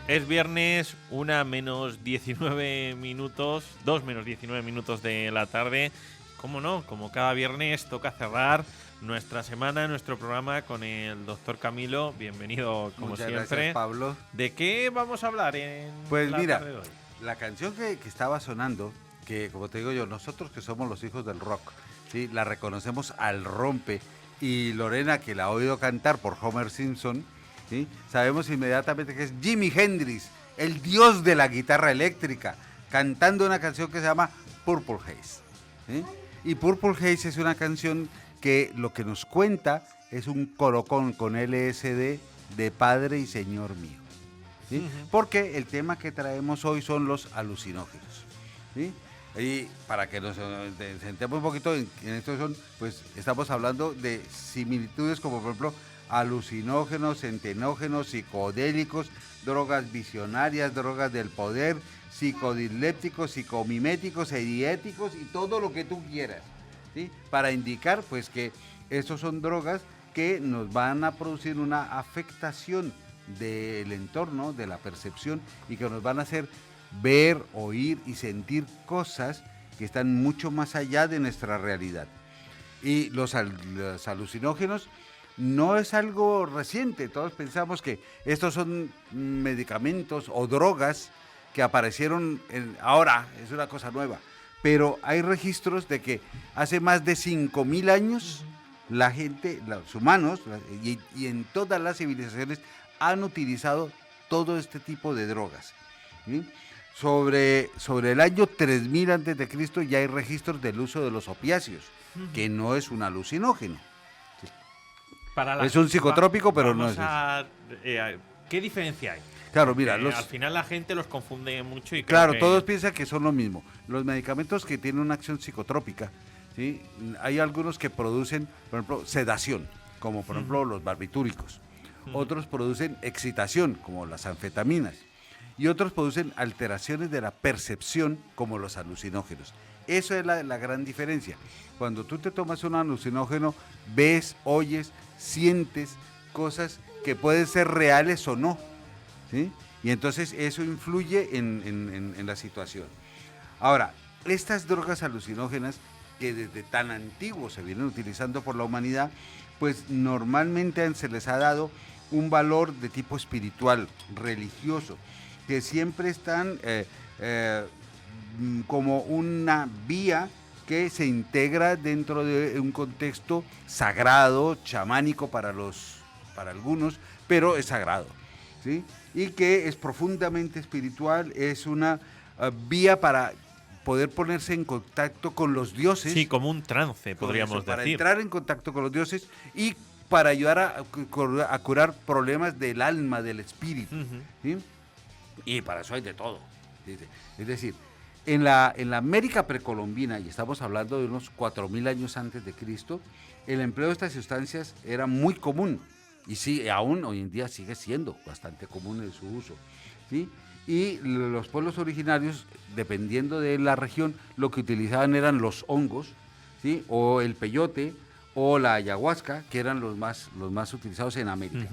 Es viernes, 1:19 minutos, 2:19 minutos de la tarde. Cómo no, como cada viernes toca cerrar nuestra semana, nuestro programa con el doctor Camilo. Bienvenido como Muchas siempre. Gracias, Pablo. ¿De qué vamos a hablar en pues la mira, tarde de hoy? La canción que estaba sonando, que como te digo yo, nosotros que somos los hijos del rock, ¿sí? La reconocemos al rompe, y Lorena, que la ha oído cantar por Homer Simpson, ¿sí? Sabemos inmediatamente que es Jimi Hendrix, el dios de la guitarra eléctrica, cantando una canción que se llama Purple Haze, ¿sí? Y Purple Haze es una canción que lo que nos cuenta es un colocón con LSD de Padre y Señor mío, ¿sí? Uh-huh. Porque el tema que traemos hoy son los alucinógenos, ¿sí? Y para que nos sentemos un poquito en esto, pues estamos hablando de similitudes como por ejemplo alucinógenos, entenógenos, psicodélicos, drogas visionarias, drogas del poder, psicodilépticos, psicomiméticos, diéticos y todo lo que tú quieras, ¿sí? Para indicar pues que estos son drogas que nos van a producir una afectación del entorno, de la percepción, y que nos van a hacer ver, oír y sentir cosas que están mucho más allá de nuestra realidad. Y los alucinógenos no es algo reciente. Todos pensamos que estos son medicamentos o drogas que aparecieron ahora, es una cosa nueva. Pero hay registros de que hace más de 5,000 años la gente, los humanos y en todas las civilizaciones han utilizado todo este tipo de drogas, ¿sí? Sobre el año 3000 a.C. ya hay registros del uso de los opiáceos, que no es un alucinógeno. Es un psicotrópico, pero no es eso. ¿Qué diferencia hay? Claro, mira, al final la gente los confunde mucho y claro, todos piensan que son lo mismo. Los medicamentos que tienen una acción psicotrópica, ¿sí? Hay algunos que producen, por ejemplo, sedación, como por ejemplo los barbitúricos. Otros producen excitación, como las anfetaminas. Y otros producen alteraciones de la percepción, como los alucinógenos. Eso es la gran diferencia. Cuando tú te tomas un alucinógeno, ves, oyes, sientes cosas que pueden ser reales o no, ¿sí? Y entonces eso influye en la situación. Ahora, estas drogas alucinógenas, que desde tan antiguos se vienen utilizando por la humanidad, pues normalmente se les ha dado un valor de tipo espiritual, religioso, que siempre están como una vía que se integra dentro de un contexto sagrado, chamánico para algunos, pero es sagrado, ¿sí? Y que es profundamente espiritual, es una vía para poder ponerse en contacto con los dioses. Sí, como un trance, podríamos decir. Para entrar en contacto con los dioses y para ayudar a curar problemas del alma, del espíritu, ¿sí? Y para eso hay de todo. Es decir, en la América precolombina, y estamos hablando de unos 4,000 años antes de Cristo, el empleo de estas sustancias era muy común, y sí, aún hoy en día sigue siendo bastante común en su uso, ¿sí? Y los pueblos originarios, dependiendo de la región, lo que utilizaban eran los hongos, ¿sí? O el peyote, o la ayahuasca, que eran los más utilizados en América.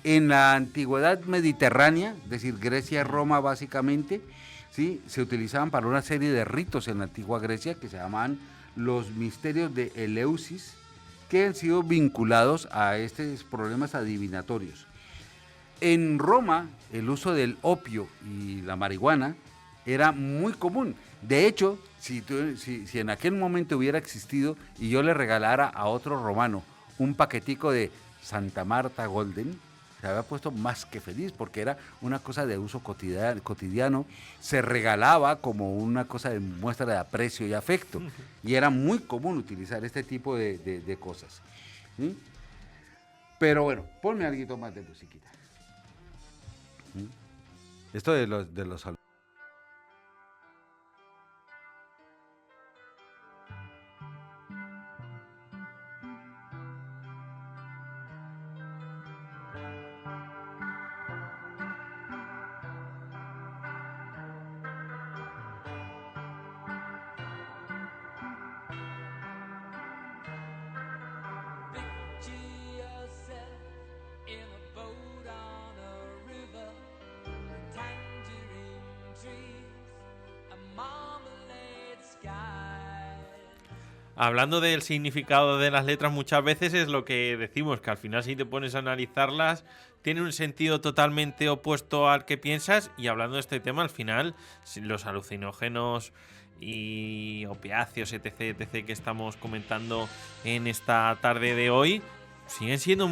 En la antigüedad mediterránea, es decir, Grecia y Roma básicamente, ¿sí? Se utilizaban para una serie de ritos en la antigua Grecia que se llamaban los misterios de Eleusis, que han sido vinculados a estos problemas adivinatorios. En Roma, el uso del opio y la marihuana era muy común. De hecho, si en aquel momento hubiera existido y yo le regalara a otro romano un paquetico de Santa Marta Golden, se había puesto más que feliz porque era una cosa de uso cotidiano, se regalaba como una cosa de muestra de aprecio y afecto, y era muy común utilizar este tipo de cosas. ¿Sí? Pero bueno, ponme algo más de musiquita. ¿Sí? Esto de los Hablando del significado de las letras, muchas veces es lo que decimos, que al final si te pones a analizarlas, tiene un sentido totalmente opuesto al que piensas. Y hablando de este tema, al final, los alucinógenos y opiáceos, etc., que estamos comentando en esta tarde de hoy, siguen siendo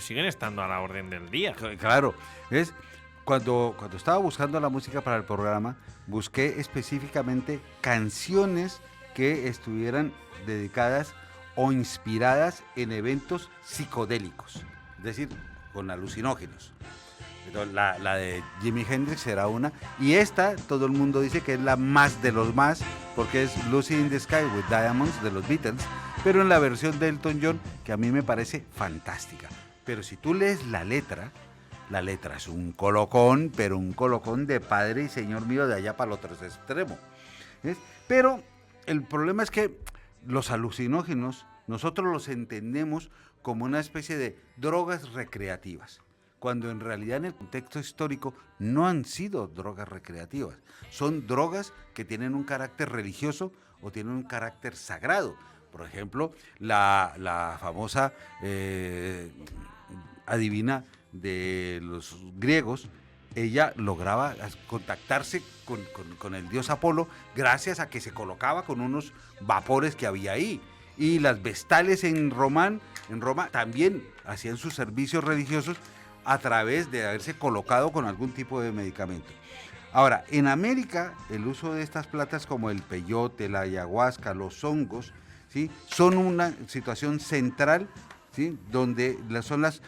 siguen estando a la orden del día. Claro, es cuando estaba buscando la música para el programa, busqué específicamente canciones que estuvieran dedicadas o inspiradas en eventos psicodélicos, es decir, con alucinógenos. Entonces, la de Jimi Hendrix era una, y esta todo el mundo dice que es la más de los más, porque es Lucy in the Sky with Diamonds de los Beatles, pero en la versión de Elton John, que a mí me parece fantástica. Pero si tú lees la letra es un colocón, pero un colocón de padre y señor mío de allá para el otro extremo. ¿Ves? Pero el problema es que los alucinógenos nosotros los entendemos como una especie de drogas recreativas, cuando en realidad en el contexto histórico no han sido drogas recreativas, son drogas que tienen un carácter religioso o tienen un carácter sagrado. Por ejemplo, la famosa adivina de los griegos, ella lograba contactarse con el dios Apolo gracias a que se colocaba con unos vapores que había ahí. Y las vestales en Roma también hacían sus servicios religiosos a través de haberse colocado con algún tipo de medicamento. Ahora, en América, el uso de estas plantas como el peyote, la ayahuasca, los hongos, ¿sí?, son una situación central, ¿sí?, donde son las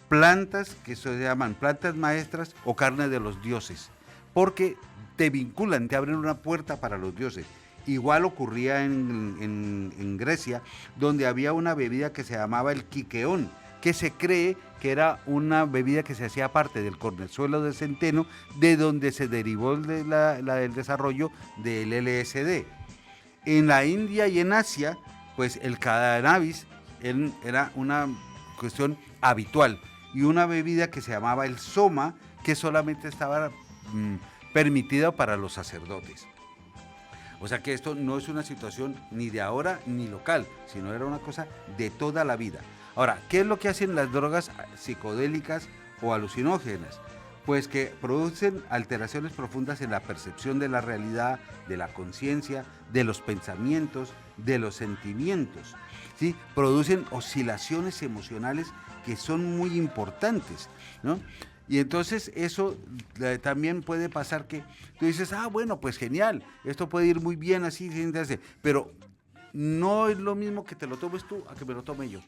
plantas que se llaman plantas maestras o carne de los dioses, porque te vinculan, te abren una puerta para los dioses. Igual ocurría en Grecia, donde había una bebida que se llamaba el quiqueón, que se cree que era una bebida que se hacía parte del cornezuelo de centeno, de donde se derivó el desarrollo del LSD. En la India y en Asia, pues el cannabis era una cuestión habitual, y una bebida que se llamaba el soma, que solamente estaba permitida para los sacerdotes. O sea que esto no es una situación ni de ahora ni local, sino era una cosa de toda la vida. Ahora, ¿qué es lo que hacen las drogas psicodélicas o alucinógenas? Pues que producen alteraciones profundas en la percepción de la realidad, de la conciencia, de los pensamientos, de los sentimientos, ¿sí? Producen oscilaciones emocionales que son muy importantes, ¿no? Y entonces eso también puede pasar que tú dices, bueno, pues genial, esto puede ir muy bien así, pero no es lo mismo que te lo tomes tú a que me lo tome yo.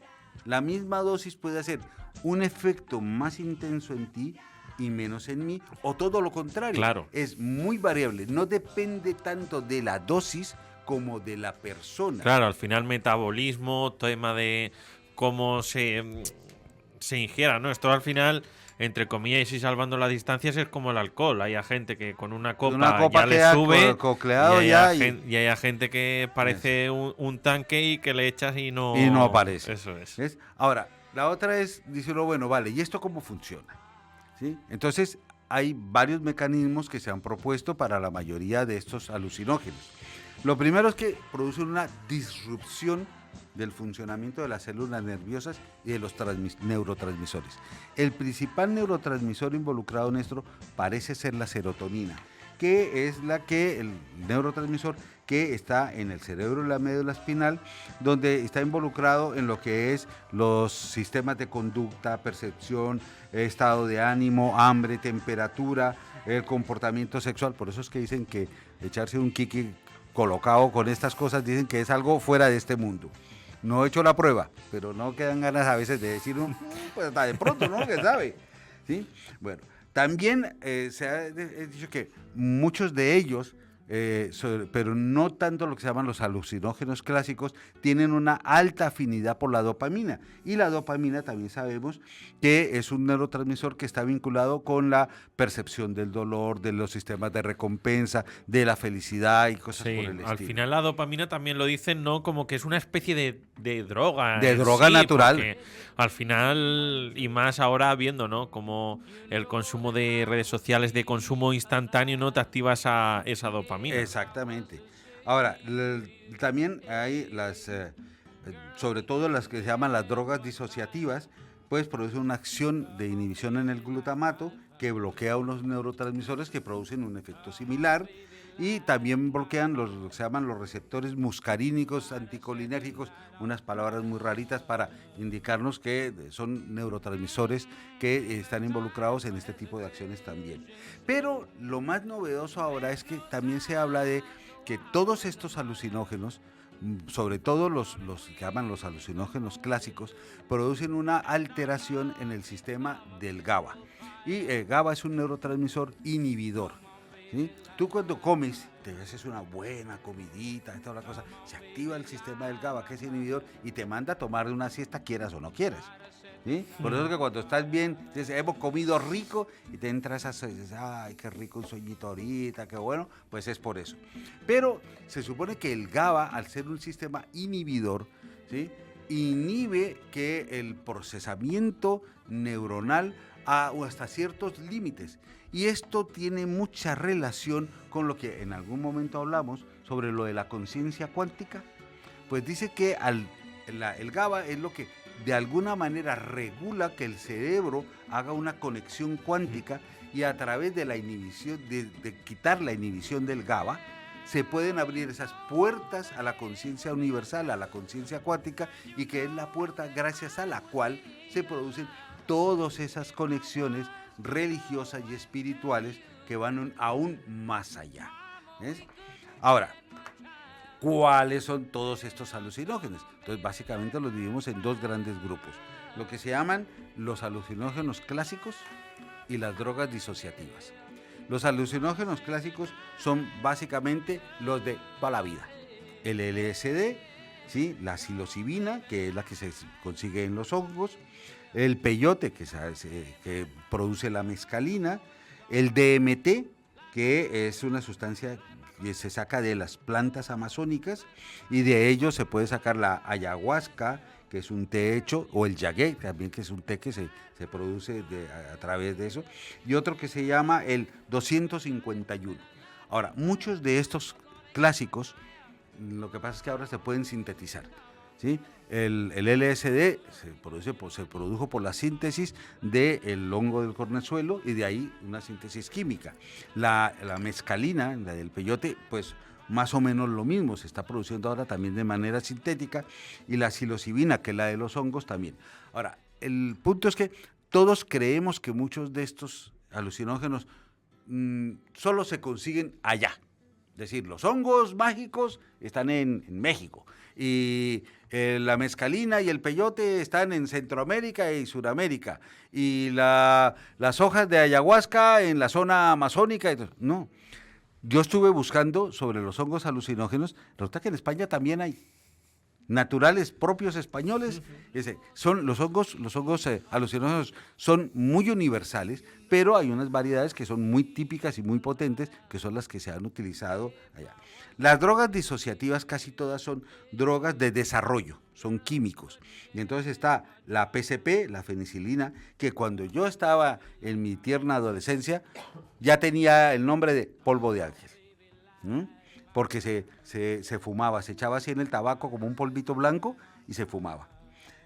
La misma dosis puede hacer un efecto más intenso en ti y menos en mí, o todo lo contrario. Claro. Es muy variable, no depende tanto de la dosis como de la persona. Claro, al final metabolismo, tema de cómo se ingiera, ¿no? Esto al final, entre comillas y salvando las distancias, es como el alcohol. Hay gente que con una copa ya le sube y hay gente que parece un tanque y que le echas y no aparece. Eso es. ¿Ves? Ahora, la otra es, dice uno, bueno, vale, ¿y esto cómo funciona? ¿Sí? Entonces, hay varios mecanismos que se han propuesto para la mayoría de estos alucinógenos. Lo primero es que producen una disrupción del funcionamiento de las células nerviosas y de los neurotransmisores. El principal neurotransmisor involucrado en esto parece ser la serotonina, que es el neurotransmisor que está en el cerebro y la médula espinal, donde está involucrado en lo que es los sistemas de conducta, percepción, estado de ánimo, hambre, temperatura, el comportamiento sexual. Por eso es que dicen que echarse un kiki colocado con estas cosas, dicen que es algo fuera de este mundo. No he hecho la prueba, pero no quedan ganas a veces de decir, pues hasta de pronto, ¿no? ¿Quién sabe? ¿Sí? Bueno, también se ha dicho que muchos de ellos, pero no tanto lo que se llaman los alucinógenos clásicos, tienen una alta afinidad por la dopamina. Y la dopamina también sabemos que es un neurotransmisor que está vinculado con la percepción del dolor, de los sistemas de recompensa, de la felicidad y cosas por el estilo. Al final la dopamina también lo dicen, ¿no? Como que es una especie de droga. De droga natural. Porque al final, y más ahora viendo, ¿no? Como el consumo de redes sociales, de consumo instantáneo, ¿no? Te activa esa dopamina. Exactamente. Ahora, también hay sobre todo las que se llaman las drogas disociativas, pues producen una acción de inhibición en el glutamato que bloquea unos neurotransmisores que producen un efecto similar, y también bloquean lo que se llaman los receptores muscarínicos anticolinérgicos, unas palabras muy raritas para indicarnos que son neurotransmisores que están involucrados en este tipo de acciones también. Pero lo más novedoso ahora es que también se habla de que todos estos alucinógenos, sobre todo los que llaman los alucinógenos clásicos, producen una alteración en el sistema del GABA. Y GABA es un neurotransmisor inhibidor. ¿Sí? Tú cuando comes, te haces una buena comidita, toda la cosa, se activa el sistema del GABA, que es inhibidor, y te manda a tomar una siesta, quieras o no quieras. ¿Sí? Por eso es que cuando estás bien, dices, hemos comido rico, y te entras a dices, ay, qué rico un sueñito ahorita, qué bueno, pues es por eso. Pero se supone que el GABA, al ser un sistema inhibidor, ¿sí?, inhibe que el procesamiento neuronal hasta ciertos límites. Y esto tiene mucha relación con lo que en algún momento hablamos sobre lo de la conciencia cuántica. Pues dice que el GABA es lo que de alguna manera regula que el cerebro haga una conexión cuántica, y a través de la inhibición, de quitar la inhibición del GABA, se pueden abrir esas puertas a la conciencia universal, a la conciencia cuántica, y que es la puerta gracias a la cual se producen todas esas conexiones religiosas y espirituales que van aún más allá. ¿Ves? Ahora, ¿cuáles son todos estos alucinógenos? Entonces, básicamente los dividimos en dos grandes grupos, lo que se llaman los alucinógenos clásicos y las drogas disociativas. Los alucinógenos clásicos son básicamente los de toda la vida. El LSD, ¿sí?, la psilocibina, que es la que se consigue en los hongos, el peyote, que produce la mescalina, el DMT, que es una sustancia que se saca de las plantas amazónicas, y de ello se puede sacar la ayahuasca, que es un té hecho, o el yagué también, que es un té que se produce a través de eso, y otro que se llama el 251. Ahora, muchos de estos clásicos, lo que pasa es que ahora se pueden sintetizar, ¿sí? El LSD se produjo por la síntesis del hongo del cornezuelo, y de ahí una síntesis química. La mescalina, la del peyote, pues más o menos lo mismo, se está produciendo ahora también de manera sintética, y la psilocibina, que es la de los hongos, también. Ahora, el punto es que todos creemos que muchos de estos alucinógenos solo se consiguen allá. Es decir, los hongos mágicos están en México, y la mescalina y el peyote están en Centroamérica y Sudamérica, y las hojas de ayahuasca en la zona amazónica. No, yo estuve buscando sobre los hongos alucinógenos, resulta que en España también hay naturales propios españoles. Son los hongos alucinógenos son muy universales, pero hay unas variedades que son muy típicas y muy potentes, que son las que se han utilizado allá. Las drogas disociativas casi todas son drogas de desarrollo, son químicos. Y entonces está la PCP, la fenicilina, que cuando yo estaba en mi tierna adolescencia ya tenía el nombre de polvo de ángel. Porque se fumaba, se echaba así en el tabaco como un polvito blanco y se fumaba.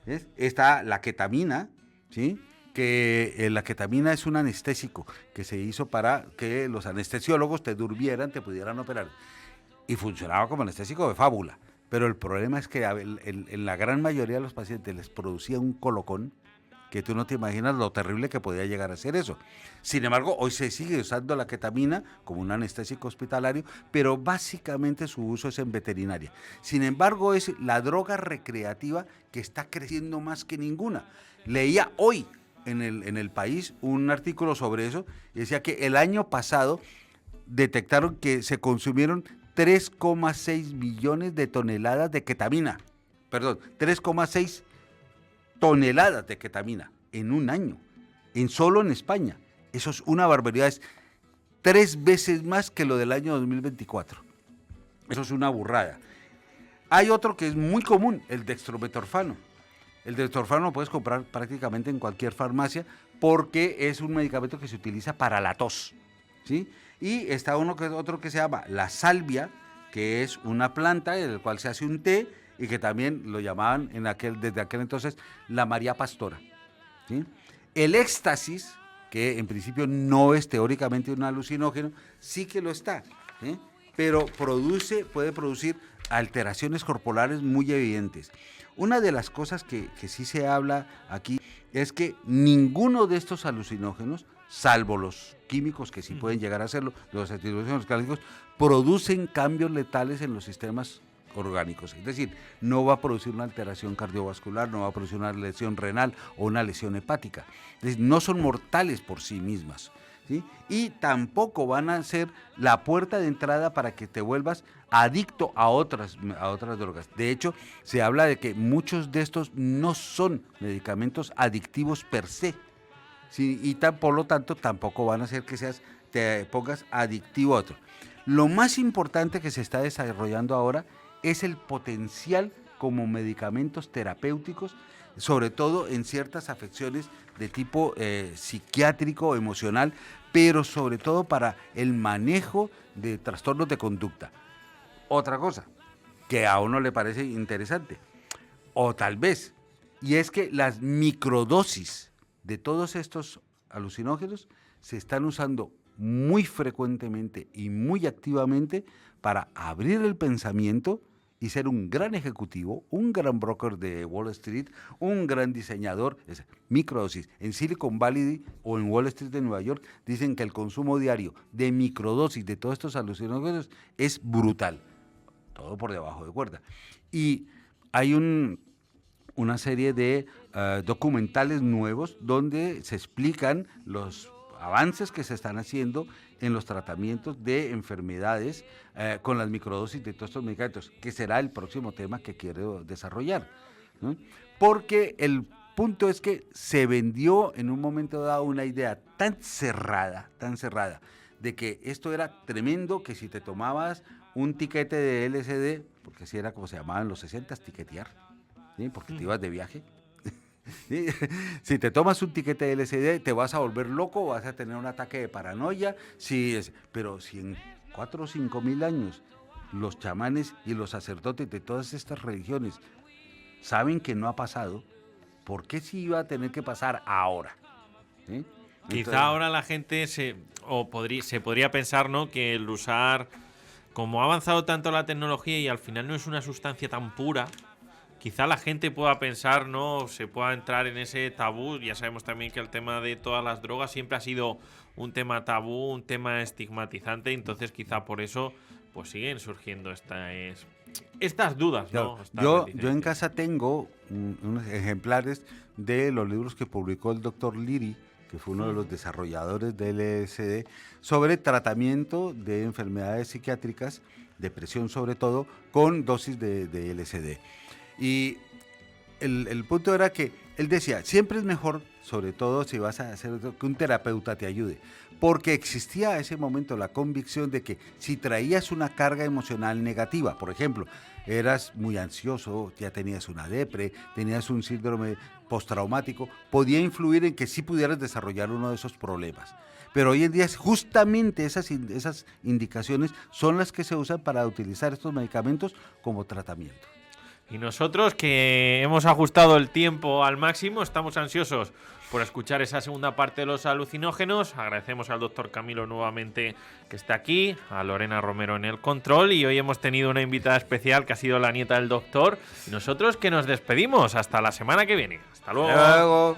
¿Ves? Está la ketamina, ¿sí?, que la ketamina es un anestésico que se hizo para que los anestesiólogos te durmieran, te pudieran operar. y funcionaba como anestésico de fábula. Pero el problema es que en la gran mayoría de los pacientes les producía un colocón que tú no te imaginas lo terrible que podía llegar a ser eso. Sin embargo, hoy se sigue usando la ketamina como un anestésico hospitalario, pero básicamente su uso es en veterinaria. Sin embargo, es la droga recreativa que está creciendo más que ninguna. Leía hoy en el país un artículo sobre eso y decía que el año pasado detectaron que se consumieron 3,6 millones de toneladas de ketamina. Perdón, 3,6 toneladas de ketamina en un año, solo en España. Eso es una barbaridad, es 3 veces más que lo del año 2024. Eso es una burrada. Hay otro que es muy común, el dextrometorfano. El dextrometorfano lo puedes comprar prácticamente en cualquier farmacia porque es un medicamento que se utiliza para la tos, ¿sí? Y está otro que se llama la salvia, que es una planta en la cual se hace un té y que también lo llamaban desde aquel entonces la María Pastora, ¿sí? El éxtasis, que en principio no es teóricamente un alucinógeno, sí que lo está, ¿sí? Pero puede producir alteraciones corporales muy evidentes. Una de las cosas que sí se habla aquí es que ninguno de estos alucinógenos, salvo los químicos que sí pueden llegar a hacerlo, los antidepresivos clásicos, producen cambios letales en los sistemas orgánicos. Es decir, no va a producir una alteración cardiovascular, no va a producir una lesión renal o una lesión hepática. Es decir, no son mortales por sí mismas, ¿sí? Y tampoco van a ser la puerta de entrada para que te vuelvas adicto a otras drogas. De hecho, se habla de que muchos de estos no son medicamentos adictivos per se, ¿sí? Y por lo tanto tampoco van a hacer que te pongas adictivo a otro. Lo más importante que se está desarrollando ahora es el potencial como medicamentos terapéuticos, sobre todo en ciertas afecciones de tipo psiquiátrico, emocional, pero sobre todo para el manejo de trastornos de conducta. Otra cosa que a uno le parece interesante, o tal vez, y es que las microdosis de todos estos alucinógenos se están usando muy frecuentemente y muy activamente para abrir el pensamiento y ser un gran ejecutivo, un gran broker de Wall Street, un gran diseñador. Microdosis. En Silicon Valley o en Wall Street de Nueva York dicen que el consumo diario de microdosis de todos estos alucinógenos es brutal. Todo por debajo de cuerda. Y hay una serie de documentales nuevos donde se explican los avances que se están haciendo en los tratamientos de enfermedades con las microdosis de todos estos medicamentos, que será el próximo tema que quiero desarrollar, ¿no? Porque el punto es que se vendió en un momento dado una idea tan cerrada, de que esto era tremendo, que si te tomabas un tiquete de LSD, porque así era como se llamaban en los 60, tiquetear, ¿sí? Porque te ibas de viaje. ¿Sí? Si te tomas un tiquete de LSD te vas a volver loco, vas a tener un ataque de paranoia, pero si en 4 o 5 mil años los chamanes y los sacerdotes de todas estas religiones saben que no ha pasado, ¿por qué sí iba a tener que pasar ahora? ¿Sí? Quizá ahora la gente se podría pensar, ¿no?, que el usar, como ha avanzado tanto la tecnología y al final no es una sustancia tan pura, quizá la gente pueda pensar, ¿no?, se pueda entrar en ese tabú. Ya sabemos también que el tema de todas las drogas siempre ha sido un tema tabú, un tema estigmatizante, entonces quizá por eso pues siguen surgiendo estas dudas, ¿no? Yo en casa tengo unos ejemplares de los libros que publicó el doctor Liri, que fue uno de los desarrolladores del LSD, sobre tratamiento de enfermedades psiquiátricas, depresión sobre todo, con dosis de LSD. Y el punto era que él decía, siempre es mejor, sobre todo si vas a hacer que un terapeuta te ayude, porque existía a ese momento la convicción de que si traías una carga emocional negativa, por ejemplo, eras muy ansioso, ya tenías una depre, tenías un síndrome postraumático, podía influir en que sí pudieras desarrollar uno de esos problemas. Pero hoy en día justamente esas indicaciones son las que se usan para utilizar estos medicamentos como tratamiento. Y nosotros, que hemos ajustado el tiempo al máximo, estamos ansiosos por escuchar esa segunda parte de los alucinógenos. Agradecemos al doctor Camilo nuevamente que está aquí, a Lorena Romero en el control, y hoy hemos tenido una invitada especial que ha sido la nieta del doctor. Y nosotros que nos despedimos hasta la semana que viene. Hasta luego. Hasta luego.